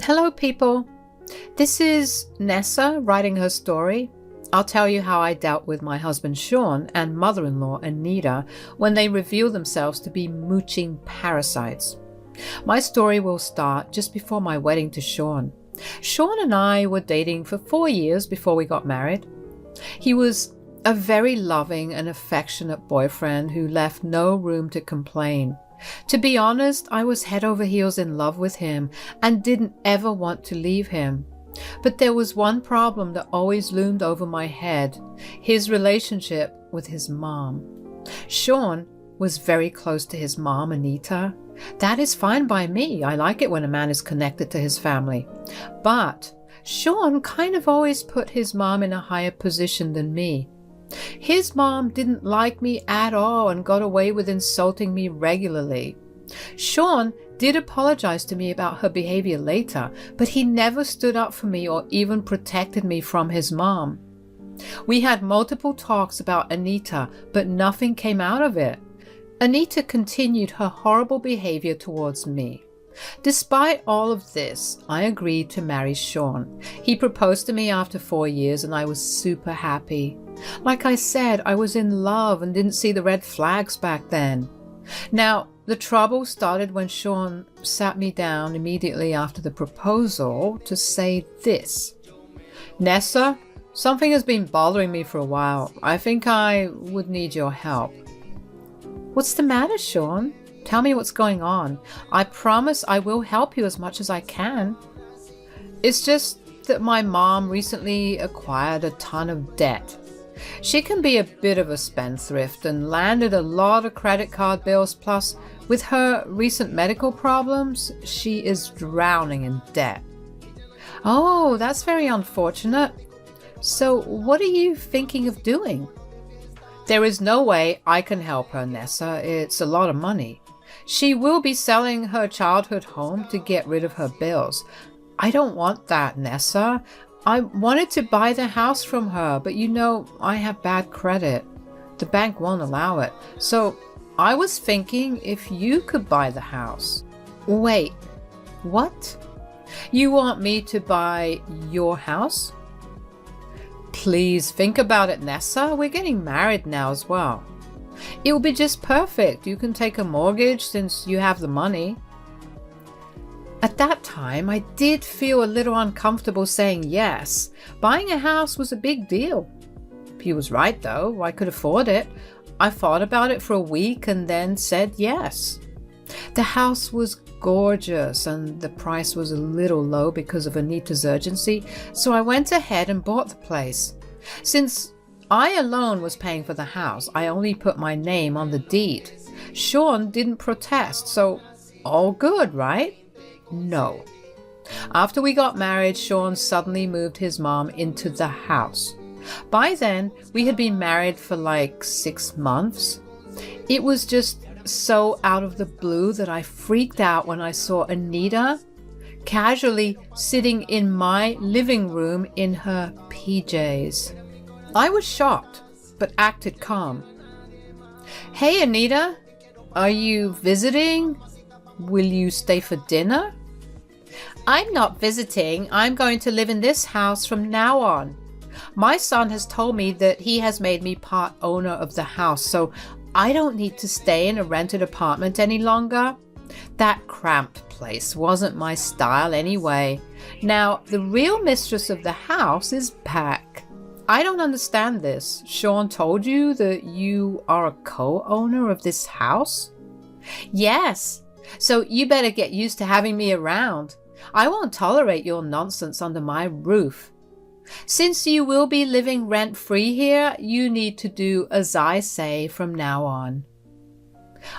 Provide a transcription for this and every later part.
Hello people, this is Nessa writing her story. I'll tell you how I dealt with my husband Sean and mother-in-law Anita when they reveal themselves to be mooching parasites. My story will start just before my wedding to Sean. Sean and I were dating for 4 years before we got married. He was a very loving and affectionate boyfriend who left no room to complain. To be honest, I was head over heels in love with him and didn't ever want to leave him. But there was one problem that always loomed over my head: his relationship with his mom. Sean was very close to his mom, Anita. That is fine by me. I like it when a man is connected to his family. But Sean kind of always put his mom in a higher position than me. His mom didn't like me at all and got away with insulting me regularly. Sean did apologize to me about her behavior later, but he never stood up for me or even protected me from his mom. We had multiple talks about Anita, but nothing came out of it. Anita continued her horrible behavior towards me. Despite all of this, I agreed to marry Sean. He proposed to me after 4 years and I was super happy. Like I said, I was in love and didn't see the red flags back then. Now, the trouble started when Sean sat me down immediately after the proposal to say this: "Nessa, something has been bothering me for a while. I think I would need your help." "What's the matter, Sean? Tell me what's going on. I promise I will help you as much as I can." "It's just that my mom recently acquired a ton of debt. She can be a bit of a spendthrift and landed a lot of credit card bills, plus with her recent medical problems, she is drowning in debt." "Oh, that's very unfortunate. So what are you thinking of doing?" "There is no way I can help her, Nessa. It's a lot of money. She will be selling her childhood home to get rid of her bills. I don't want that, Nessa. I wanted to buy the house from her, but you know, I have bad credit. The bank won't allow it. So I was thinking if you could buy the house." "Wait, what? You want me to buy your house?" "Please think about it, Nessa. We're getting married now as well. It will be just perfect. You can take a mortgage since you have the money." At that time, I did feel a little uncomfortable saying yes. Buying a house was a big deal. He was right though. I could afford it. I thought about it for a week and then said yes. The house was gorgeous and the price was a little low because of Anita's urgency, so I went ahead and bought the place. Since I alone was paying for the house, I only put my name on the deed. Sean didn't protest, so all good, right? No. After we got married, Sean suddenly moved his mom into the house. By then, we had been married for like 6 months. It was just so out of the blue that I freaked out when I saw Anita casually sitting in my living room in her PJs. I was shocked, but acted calm. "Hey, Anita, are you visiting? Will you stay for dinner?" "I'm not visiting. I'm going to live in this house from now on. My son has told me that he has made me part owner of the house, so I don't need to stay in a rented apartment any longer. That cramped place wasn't my style anyway. Now, the real mistress of the house is back." "I don't understand this. Sean told you that you are a co-owner of this house?" "Yes. So you better get used to having me around. I won't tolerate your nonsense under my roof. Since you will be living rent-free here, you need to do as I say from now on."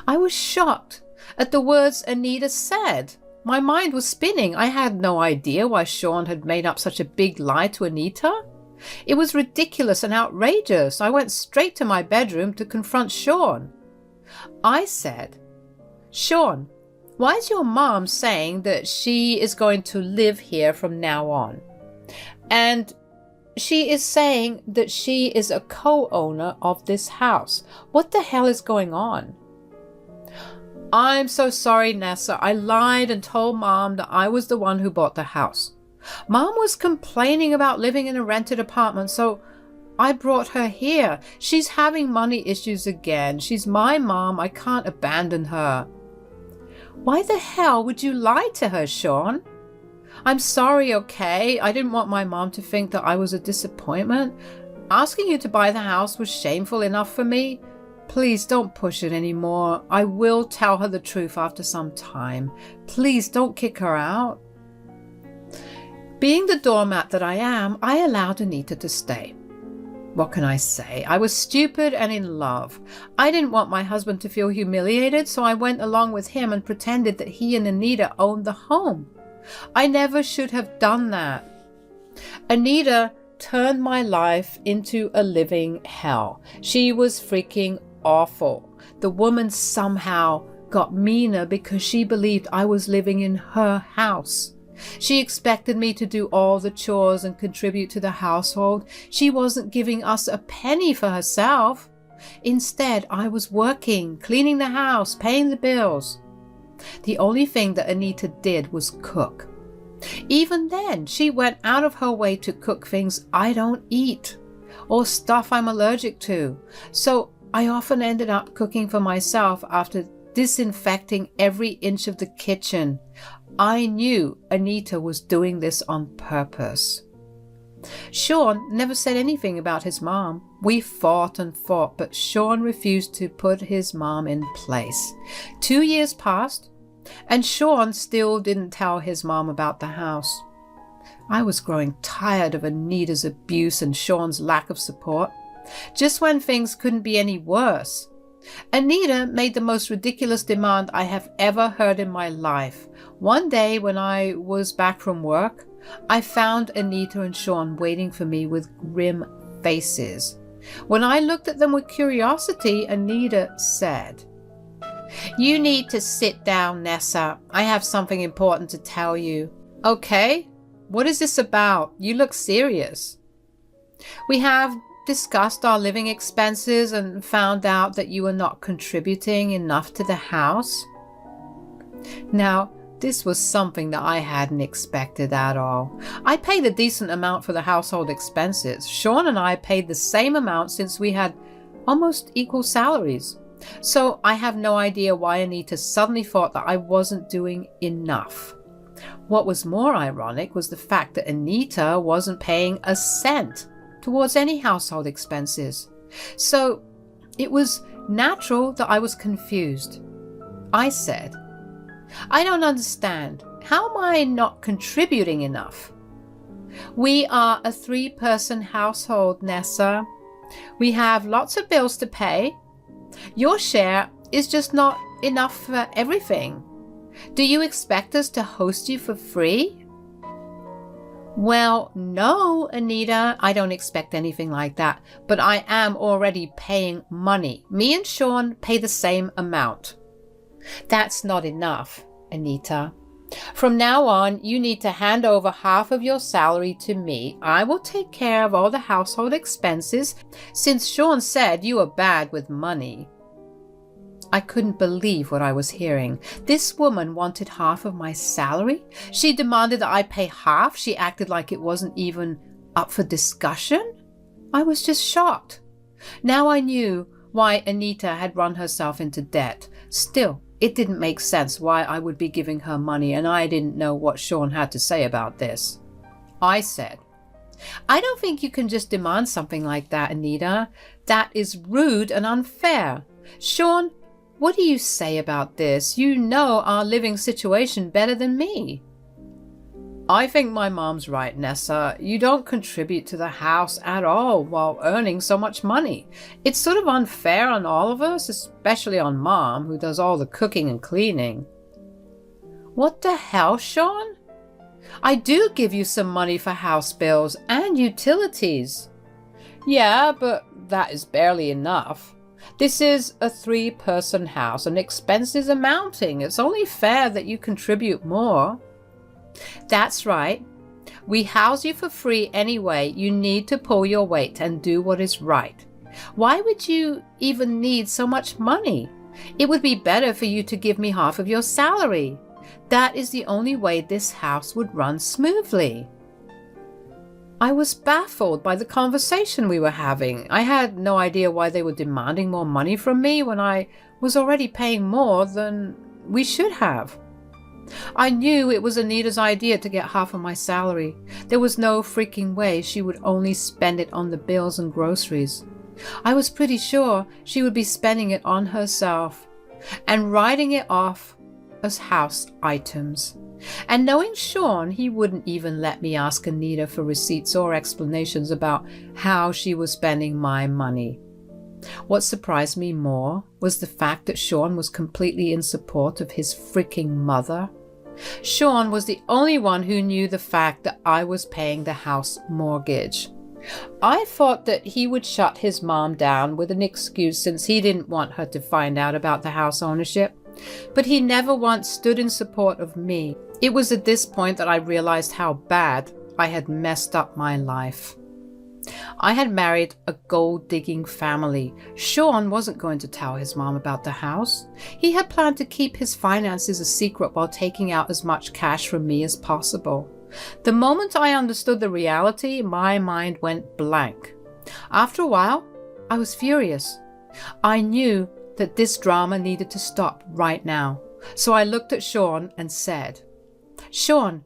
I was shocked at the words Anita said. My mind was spinning. I had no idea why Sean had made up such a big lie to Anita. It was ridiculous and outrageous. I went straight to my bedroom to confront Sean. I said, "Sean, why is your mom saying that she is going to live here from now on? And she is saying that she is a co-owner of this house. What the hell is going on?" I'm so sorry, Nessa. I lied and told Mom that I was the one who bought the house. Mom was complaining about living in a rented apartment, so I brought her here. She's having money issues again. She's my mom. I can't abandon her. Why the hell would you lie to her, Sean? I'm sorry, okay? I didn't want my mom to think that I was a disappointment. Asking you to buy the house was shameful enough for me. Please don't push it anymore. I will tell her the truth after some time. Please don't kick her out. Being the doormat that I am, I allowed Anita to stay. What can I say? I was stupid and in love. I didn't want my husband to feel humiliated, so I went along with him and pretended that he and Anita owned the home. I never should have done that. Anita turned my life into a living hell. She was freaking awful. The woman somehow got meaner because she believed I was living in her house. She expected me to do all the chores and contribute to the household. She wasn't giving us a penny for herself. Instead, I was working, cleaning the house, paying the bills. The only thing that Anita did was cook. Even then, she went out of her way to cook things I don't eat or stuff I'm allergic to. So I often ended up cooking for myself after disinfecting every inch of the kitchen. I knew Anita was doing this on purpose. Sean never said anything about his mom. We fought and fought, but Sean refused to put his mom in place. 2 years passed, and Sean still didn't tell his mom about the house. I was growing tired of Anita's abuse and Sean's lack of support. Just when things couldn't be any worse, Anita made the most ridiculous demand I have ever heard in my life. One day when I was back from work, I found Anita and Sean waiting for me with grim faces. When I looked at them with curiosity, Anita said, "You need to sit down, Nessa. I have something important to tell you." "Okay, what is this about? You look serious." "We have discussed our living expenses and found out that you are not contributing enough to the house." Now, this was something that I hadn't expected at all. I paid a decent amount for the household expenses. Sean and I paid the same amount since we had almost equal salaries. So I have no idea why Anita suddenly thought that I wasn't doing enough. What was more ironic was the fact that Anita wasn't paying a cent towards any household expenses. So it was natural that I was confused. I said, "I don't understand. How am I not contributing enough?" "We are a 3-person household, Nessa. We have lots of bills to pay. Your share is just not enough for everything. Do you expect us to host you for free?" "Well, no, Anita, I don't expect anything like that, but I am already paying money. Me and Sean pay the same amount." "That's not enough, Anita. From now on, you need to hand over half of your salary to me. I will take care of all the household expenses since Sean said you are bad with money." I couldn't believe what I was hearing. This woman wanted half of my salary? She demanded that I pay half? She acted like it wasn't even up for discussion? I was just shocked. Now I knew why Anita had run herself into debt. Still, it didn't make sense why I would be giving her money, and I didn't know what Sean had to say about this. I said, "I don't think you can just demand something like that, Anita. That is rude and unfair. Sean, what do you say about this? You know our living situation better than me." "I think my mom's right, Nessa. You don't contribute to the house at all while earning so much money. It's sort of unfair on all of us, especially on Mom, who does all the cooking and cleaning." "What the hell, Sean? I do give you some money for house bills and utilities." "Yeah, but that is barely enough. This is a 3-person house and expenses are mounting. It's only fair that you contribute more." "That's right. We house you for free anyway. You need to pull your weight and do what is right. Why would you even need so much money? It would be better for you to give me half of your salary. That is the only way this house would run smoothly. I was baffled by the conversation we were having. I had no idea why they were demanding more money from me when I was already paying more than we should have. I knew it was Anita's idea to get half of my salary. There was no freaking way she would only spend it on the bills and groceries. I was pretty sure she would be spending it on herself and writing it off as house items. And knowing Sean, he wouldn't even let me ask Anita for receipts or explanations about how she was spending my money. What surprised me more was the fact that Sean was completely in support of his freaking mother. Sean was the only one who knew the fact that I was paying the house mortgage. I thought that he would shut his mom down with an excuse since he didn't want her to find out about the house ownership, but he never once stood in support of me. It was at this point that I realized how bad I had messed up my life. I had married a gold-digging family. Sean wasn't going to tell his mom about the house. He had planned to keep his finances a secret while taking out as much cash from me as possible. The moment I understood the reality, my mind went blank. After a while, I was furious. I knew that this drama needed to stop right now. So I looked at Sean and said, "Sean,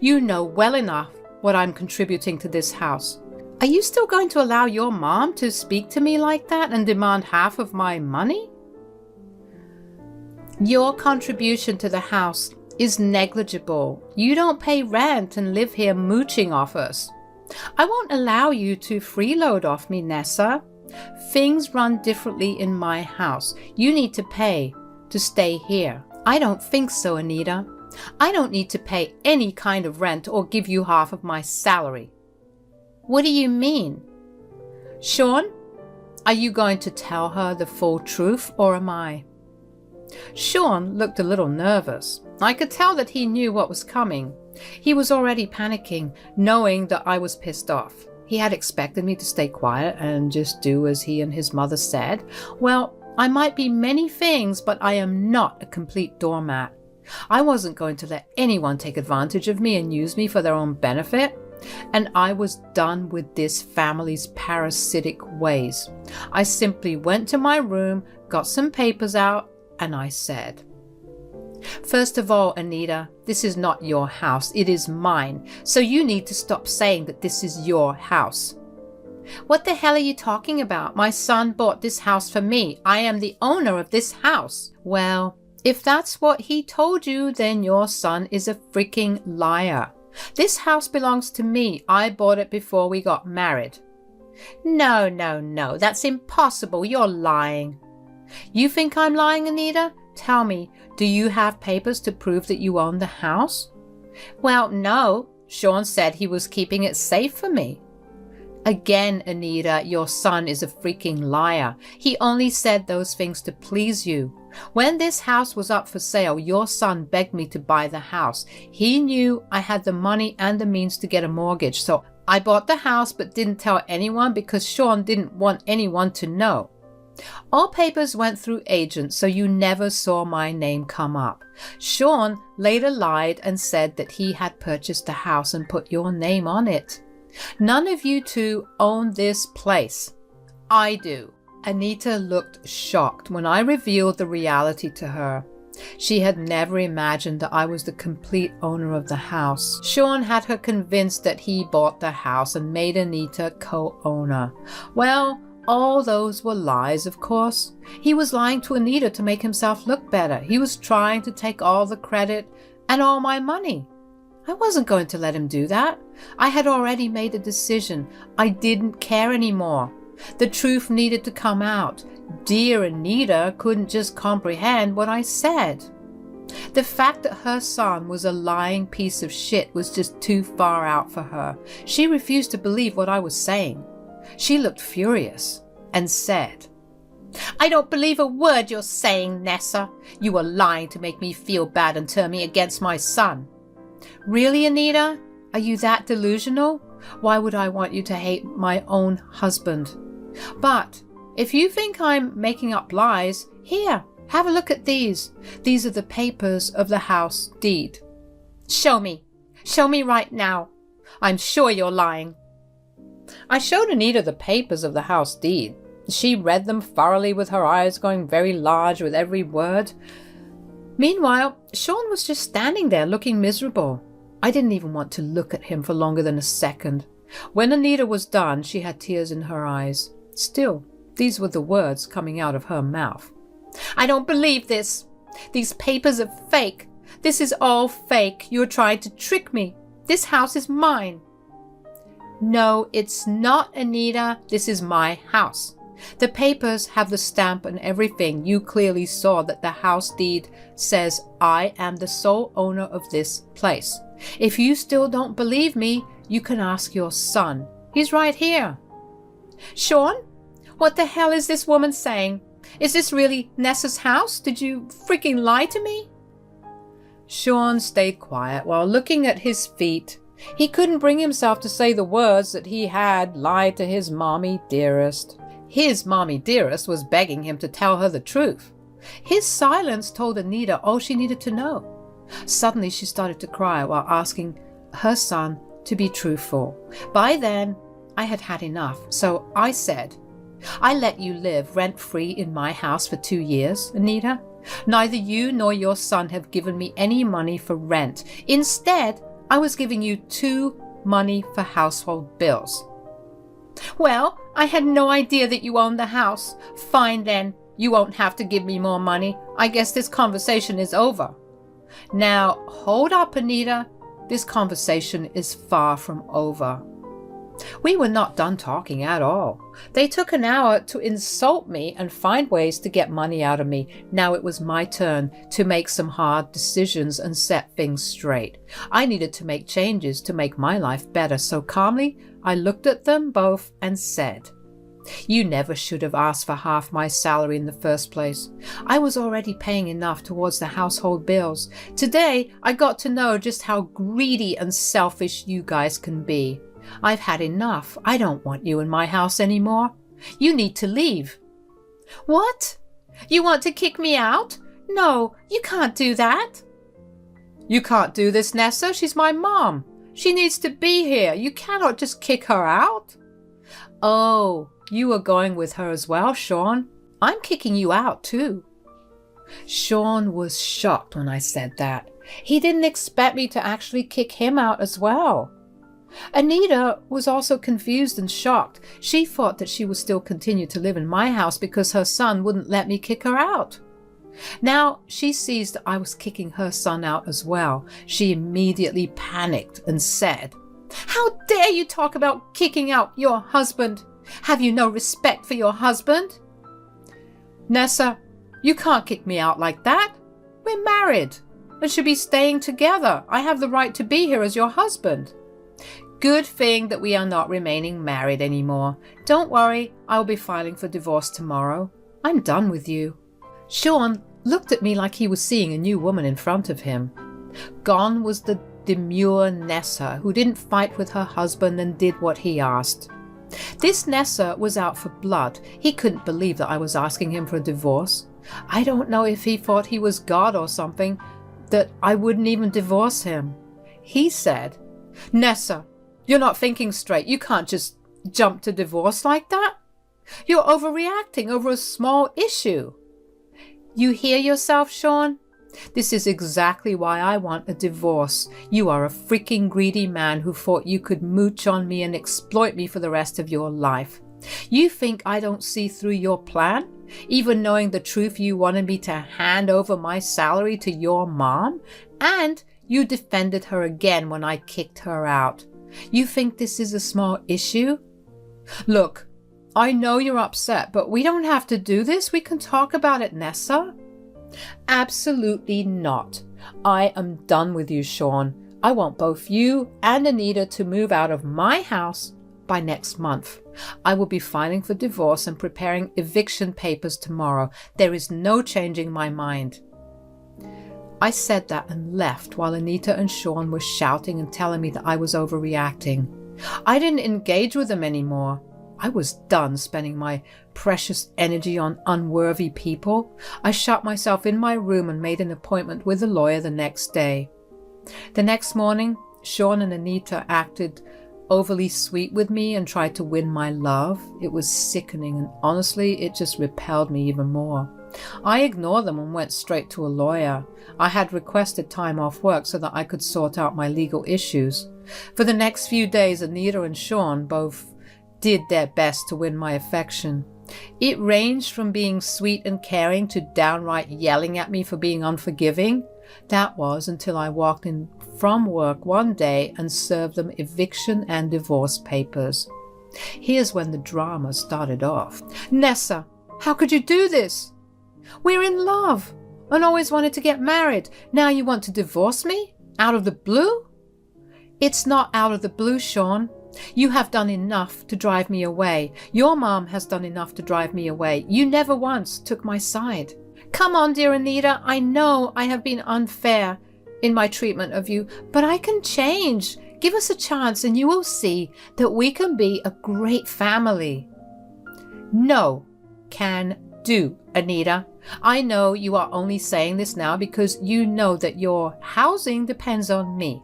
you know well enough what I'm contributing to this house. Are you still going to allow your mom to speak to me like that and demand half of my money? Your contribution to the house is negligible. You don't pay rent and live here mooching off us. I won't allow you to freeload off me, Nessa. Things run differently in my house. You need to pay to stay here." "I don't think so, Anita. I don't need to pay any kind of rent or give you half of my salary." "What do you mean?" "Sean, are you going to tell her the full truth or am I?" Sean looked a little nervous. I could tell that he knew what was coming. He was already panicking, knowing that I was pissed off. He had expected me to stay quiet and just do as he and his mother said. Well, I might be many things, but I am not a complete doormat. I wasn't going to let anyone take advantage of me and use me for their own benefit. And I was done with this family's parasitic ways. I simply went to my room, got some papers out, and I said, "First of all, Anita, this is not your house. It is mine. So you need to stop saying that this is your house." "What the hell are you talking about? My son bought this house for me. I am the owner of this house." "Well, if that's what he told you, then your son is a freaking liar. This house belongs to me. I bought it before we got married." No, that's impossible. You're lying." "You think I'm lying, Anita? Tell me, do you have papers to prove that you own the house?" "Well, no. Sean said he was keeping it safe for me." Again, Anita, your son is a freaking liar. He only said those things to please you. When this house was up for sale, your son begged me to buy the house. He knew I had the money and the means to get a mortgage, so I bought the house but didn't tell anyone because Sean didn't want anyone to know. All papers went through agents, so you never saw my name come up. Sean later lied and said that he had purchased the house and put your name on it. None of you two own this place. I do. Anita looked shocked when I revealed the reality to her. She had never imagined that I was the complete owner of the house. Sean had her convinced that he bought the house and made Anita co-owner. Well, all those were lies, of course. He was lying to Anita to make himself look better. He was trying to take all the credit and all my money. I wasn't going to let him do that. I had already made a decision. I didn't care anymore. The truth needed to come out. Dear Anita couldn't just comprehend what I said. The fact that her son was a lying piece of shit was just too far out for her. She refused to believe what I was saying. She looked furious and said, "I don't believe a word you're saying, Nessa. You were lying to make me feel bad and turn me against my son." "Really, Anita? Are you that delusional? Why would I want you to hate my own husband? But if you think I'm making up lies, here, Have a look at these. These are the papers of the house deed." "Show me. Show me right now. I'm sure you're lying." I showed Anita the papers of the house deed. She read them thoroughly with her eyes going very large with every word. Meanwhile, Sean was just standing there looking miserable. I didn't even want to look at him for longer than a second. When Anita was done, she had tears in her eyes. Still, these were the words coming out of her mouth. "I don't believe this. These papers are fake. This is all fake. You're trying to trick me. This house is mine." "No, it's not, Anita. This is my house. The papers have the stamp and everything. You clearly saw that the house deed says I am the sole owner of this place. If you still don't believe me, you can ask your son. He's right here." "Sean, what the hell is this woman saying? Is this really Nessa's house? Did you freaking lie to me?" Sean stayed quiet while looking at his feet. He couldn't bring himself to say the words that he had lied to his mommy dearest. His mommy dearest was begging him to tell her the truth. His silence told Anita all she needed to know. Suddenly she started to cry while asking her son to be truthful. By then, I had had enough, so I said, "I let you live rent-free in my house for 2 years, Anita. Neither you nor your son have given me any money for rent. Instead, I was giving you 2 money for household bills." "Well, I had no idea that you owned the house. Fine then, you won't have to give me more money. I guess this conversation is over." "Now, hold up, Anita. This conversation is far from over." We were not done talking at all. They took an hour to insult me and find ways to get money out of me. Now it was my turn to make some hard decisions and set things straight. I needed to make changes to make my life better, so calmly I looked at them both and said, "You never should have asked for half my salary in the first place. I was already paying enough towards the household bills. Today I got to know just how greedy and selfish you guys can be. I've had enough. I don't want you in my house anymore. You need to leave." "What? You want to kick me out? No, you can't do that." "You can't do this, Nessa. She's my mom. She needs to be here. You cannot just kick her out." "Oh, you are going with her as well, Sean. I'm kicking you out too." Sean was shocked when I said that. He didn't expect me to actually kick him out as well. Anita was also confused and shocked. She thought that she would still continue to live in my house because her son wouldn't let me kick her out. Now she sees that I was kicking her son out as well. She immediately panicked and said, "How dare you talk about kicking out your husband? Have you no respect for your husband?" "Nessa, you can't kick me out like that. We're married and should be staying together. I have the right to be here as your husband." "Good thing that we are not remaining married anymore. Don't worry, I'll be filing for divorce tomorrow. I'm done with you." Sean looked at me like he was seeing a new woman in front of him. Gone was the demure Nessa who didn't fight with her husband and did what he asked. This Nessa was out for blood. He couldn't believe that I was asking him for a divorce. I don't know if he thought he was God or something, that I wouldn't even divorce him. He said, "Nessa, you're not thinking straight. You can't just jump to divorce like that. You're overreacting over a small issue." You hear yourself, Sean? This is exactly why I want a divorce. You are a freaking greedy man who thought you could mooch on me and exploit me for the rest of your life. You think I don't see through your plan? Even knowing the truth, you wanted me to hand over my salary to your mom? And you defended her again when I kicked her out. You think this is a small issue? Look, I know you're upset, but we don't have to do this. We can talk about it, Nessa. Absolutely not. I am done with you, Sean. I want both you and Anita to move out of my house by next month. I will be filing for divorce and preparing eviction papers tomorrow. There is no changing my mind. I said that and left while Anita and Sean were shouting and telling me that I was overreacting. I didn't engage with them anymore. I was done spending my precious energy on unworthy people. I shut myself in my room and made an appointment with a lawyer the next day. The next morning, Sean and Anita acted overly sweet with me and tried to win my love. It was sickening, and honestly, it just repelled me even more. I ignored them and went straight to a lawyer. I had requested time off work so that I could sort out my legal issues. For the next few days, Anita and Sean both did their best to win my affection. It ranged from being sweet and caring to downright yelling at me for being unforgiving. That was until I walked in from work one day and served them eviction and divorce papers. Here's when the drama started off. Nessa, how could you do this? We're in love and always wanted to get married. Now you want to divorce me? Out of the blue? It's not out of the blue, Sean. You have done enough to drive me away. Your mom has done enough to drive me away. You never once took my side. Come on, dear Anita. I know I have been unfair in my treatment of you, but I can change. Give us a chance and you will see that we can be a great family. No, can do, Anita. I know you are only saying this now because you know that your housing depends on me.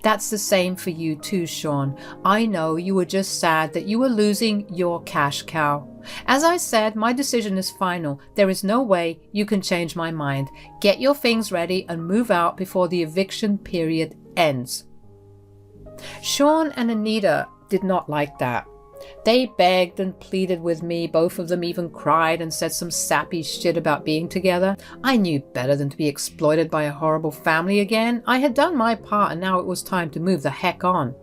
That's the same for you too, Sean. I know you were just sad that you were losing your cash cow. As I said, my decision is final. There is no way you can change my mind. Get your things ready and move out before the eviction period ends. Sean and Anita did not like that. They begged and pleaded with me. Both of them even cried and said some sappy shit about being together. I knew better than to be exploited by a horrible family again. I had done my part and now it was time to move the heck on.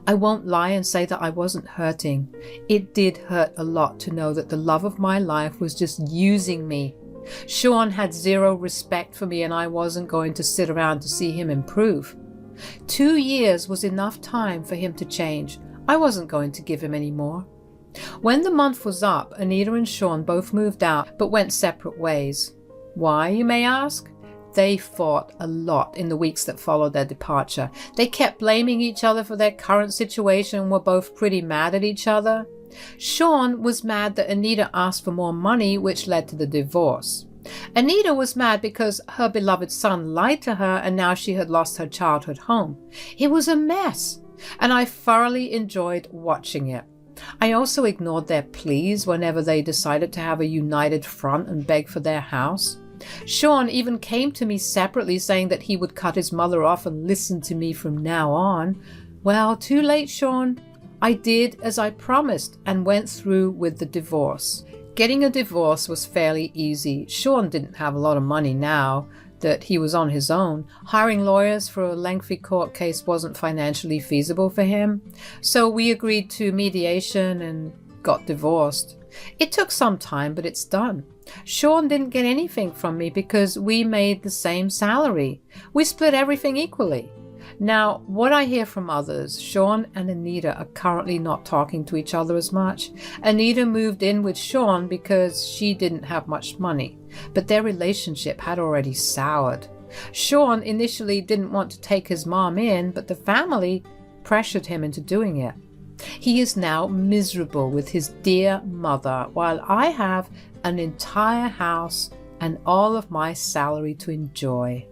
I won't lie and say that I wasn't hurting. It did hurt a lot to know that the love of my life was just using me. Sean had zero respect for me and I wasn't going to sit around to see him improve. 2 years was enough time for him to change. I wasn't going to give him any more. When the month was up, Anita and Sean both moved out but went separate ways. Why, you may ask? They fought a lot in the weeks that followed their departure. They kept blaming each other for their current situation and were both pretty mad at each other. Sean was mad that Anita asked for more money, which led to the divorce. Anita was mad because her beloved son lied to her and now she had lost her childhood home. It was a mess, and I thoroughly enjoyed watching it. I also ignored their pleas whenever they decided to have a united front and beg for their house. Sean even came to me separately saying that he would cut his mother off and listen to me from now on. Well, too late, Sean. I did as I promised and went through with the divorce. Getting a divorce was fairly easy. Sean didn't have a lot of money now that he was on his own. Hiring lawyers for a lengthy court case wasn't financially feasible for him. So we agreed to mediation and got divorced. It took some time, but it's done. Sean didn't get anything from me because we made the same salary. We split everything equally. Now, what I hear from others, Sean and Anita are currently not talking to each other as much. Anita moved in with Sean because she didn't have much money, but their relationship had already soured. Sean initially didn't want to take his mom in, but the family pressured him into doing it. He is now miserable with his dear mother, while I have an entire house and all of my salary to enjoy.